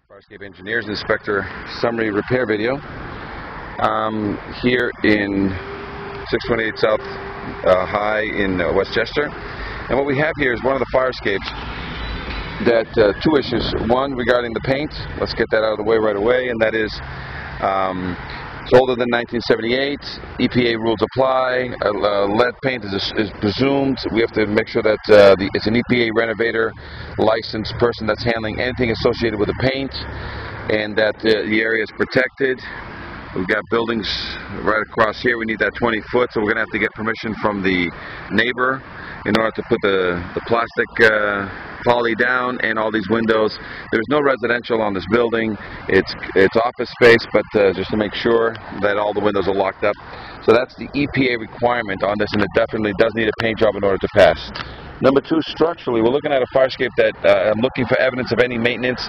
Farscape Engineers Inspector Summary Repair Video. Here in 628 South High in Westchester. And what we have here is one of the fire escapes that two issues. One regarding the paint. Let's get that out of the way right away. And that is it's older than 1978. EPA rules apply. Lead paint is presumed. We have to make sure that it's an EPA renovator licensed person that's handling anything associated with the paint, and that the area is protected. We've got buildings right across here. We need that 20 foot, so we're going to have to get permission from the neighbor in order to put the plastic poly down and all these windows. There's no residential on this building. It's office space, but just to make sure that all the windows are locked up. So that's the EPA requirement on this, and it definitely does need a paint job in order to pass. Number two, structurally, we're looking at a fire escape that I'm looking for evidence of any maintenance.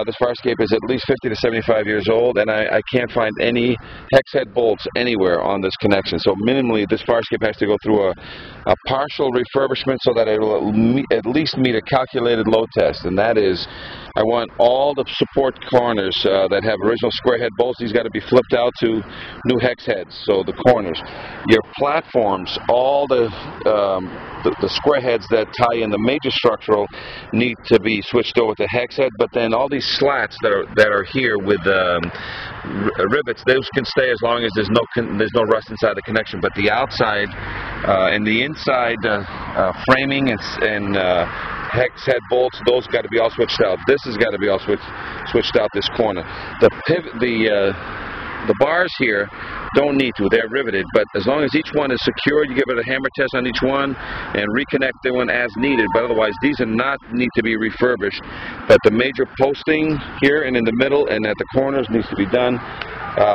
This fire escape is at least 50 to 75 years old, and I can't find any hex head bolts anywhere on this connection. So minimally, this fire escape has to go through a partial refurbishment so that it will at least meet a calculated load test. And that is, I want all the support corners that have original square head bolts. These got to be flipped out to new hex heads. So the corners, your platforms, all the square heads that tie in the major structural need to be switched over to hex head. But then all these slats that are here with rivets, those can stay as long as there's no rust inside the connection. But the outside and the inside framing and hex head bolts, those got to be all switched out. This has got to be all switched out. This corner, the bars here don't need to. They're riveted, but as long as each one is secured, you give it a hammer test on each one and reconnect the one as needed. But otherwise, these are not need to be refurbished. But the major posting here and in the middle and at the corners needs to be done.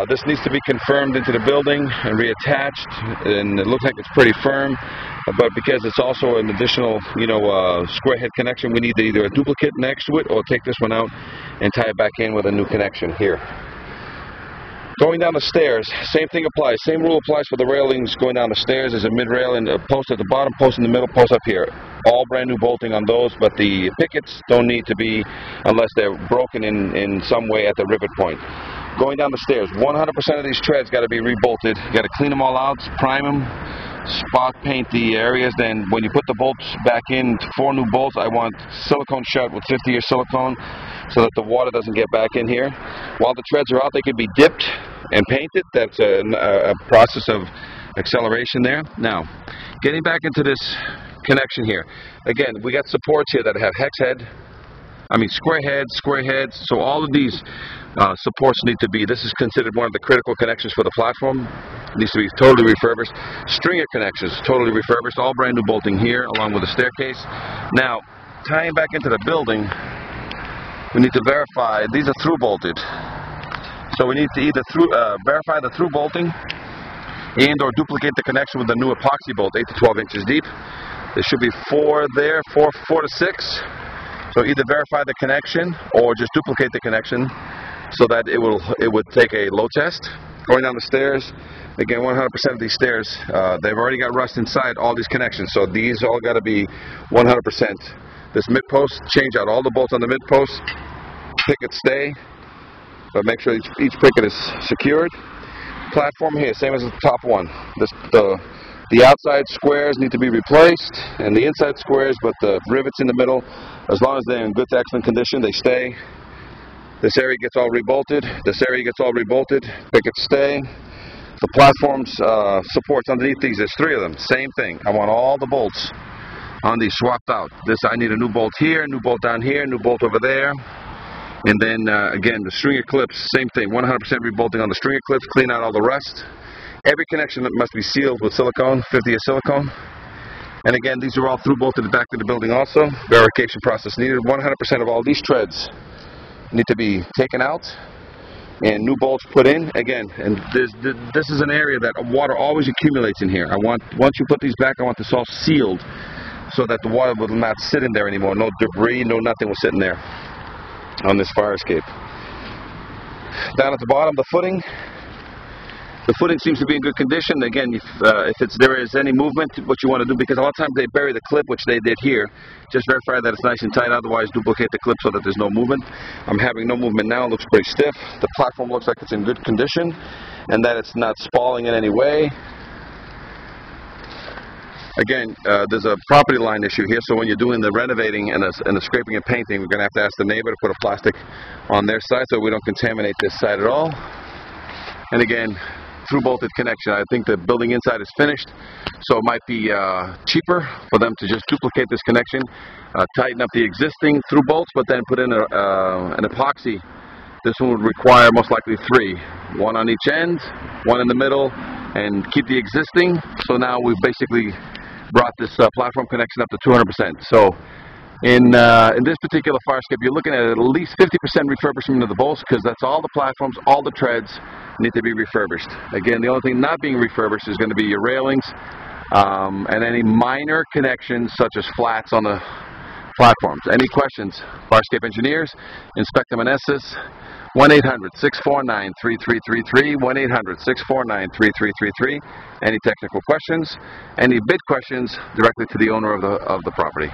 This needs to be confirmed into the building and reattached, and it looks like it's pretty firm. But because it's also an additional, square head connection, we need either a duplicate next to it or take this one out and tie it back in with a new connection here. Going down the stairs, same thing applies. Same rule applies for the railings going down the stairs. There's a mid-rail and a post at the bottom, post in the middle, post up here. All brand new bolting on those, but the pickets don't need to be unless they're broken in some way at the rivet point. Going down the stairs, 100% of these treads got to be rebolted. You got to clean them all out, prime them, spot paint the areas. Then when you put the bolts back in, 4 new bolts, I want silicone shut with 50-year silicone so that the water doesn't get back in here. While the treads are out, they can be dipped and painted. That's a process of acceleration there. Now, getting back into this connection here. Again, we got supports here that have square heads. So all of these supports need to be, this is considered one of the critical connections for the platform. It needs to be totally refurbished. Stringer connections, totally refurbished. All brand new bolting here along with the staircase. Now, tying back into the building, we need to verify, these are through bolted. So we need to either verify the through bolting and or duplicate the connection with the new epoxy bolt, 8 to 12 inches deep. There should be 4 there, 4 to 6. So either verify the connection or just duplicate the connection so that it would take a load test. Going down the stairs, again, 100% of these stairs, they've already got rust inside all these connections. So these all got to be 100%. This mid post, change out all the bolts on the mid post. Picket stay, but make sure each picket is secured. Platform here, same as the top one. The outside squares need to be replaced, and the inside squares, but the rivets in the middle, as long as they're in good to excellent condition, they stay. This area gets all rebolted. This area gets all rebolted. Pickets stay. The platforms supports underneath these, there's 3 of them. Same thing. I want all the bolts on these swapped out. I need a new bolt here, new bolt down here, new bolt over there. And then, again, the stringer clips, same thing, 100% rebolting on the stringer clips, clean out all the rust. Every connection must be sealed with silicone, 50-year silicone. And again, these are all through bolted back to the building also. Verification process needed. 100% of all these treads need to be taken out and new bolts put in. Again, and this is an area that water always accumulates in here. Once you put these back, I want this all sealed so that the water will not sit in there anymore. No debris, no nothing will sit in there on this fire escape. Down at the bottom, the footing. The footing seems to be in good condition. Again, if there is any movement, what you want to do, because a lot of times they bury the clip, which they did here, just verify that it's nice and tight, otherwise duplicate the clip so that there's no movement. I'm having no movement now. It looks pretty stiff. The platform looks like it's in good condition and that it's not spalling in any way. Again, there's a property line issue here, so when you're doing the renovating and the scraping and painting, we're going to have to ask the neighbor to put a plastic on their side so we don't contaminate this side at all. And again, through bolted connection. I think the building inside is finished, so it might be cheaper for them to just duplicate this connection, tighten up the existing through bolts, but then put in an epoxy. This one would require most likely 3, 1 on each end, 1 in the middle, and keep the existing. So now we've basically brought this platform connection up to 200%. So in this particular fire escape, you're looking at least 50% refurbishment of the bolts, because that's all the platforms, all the treads need to be refurbished. Again, the only thing not being refurbished is going to be your railings and any minor connections such as flats on the platforms. Any questions? Fire escape engineers, Inspector Manessis, 1-800-649-3333, 1-800-649-3333. Any technical questions, any bid questions, directly to the owner of the property.